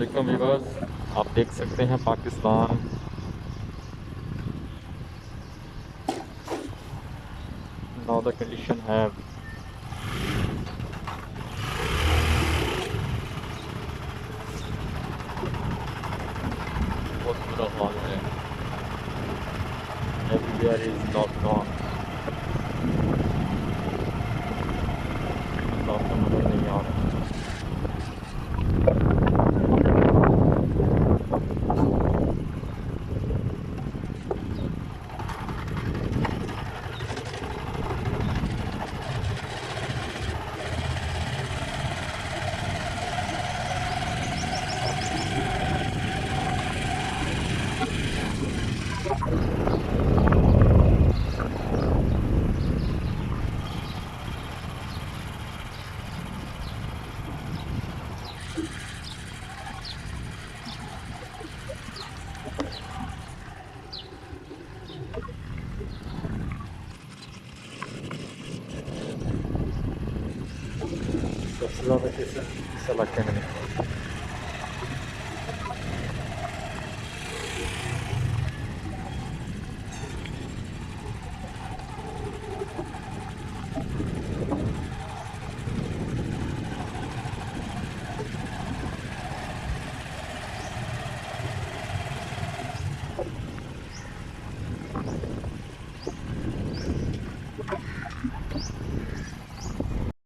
अस्सलामुअलैकुम व्यूअर्स, आप देख सकते हैं पाकिस्तान नाउ द कंडीशन है बहुत बुरा हाल है। Everywhere is lockdown. आपको नजर नहीं आ रहा। सबसे ज़्यादा केसेस इस इलाके में नहीं।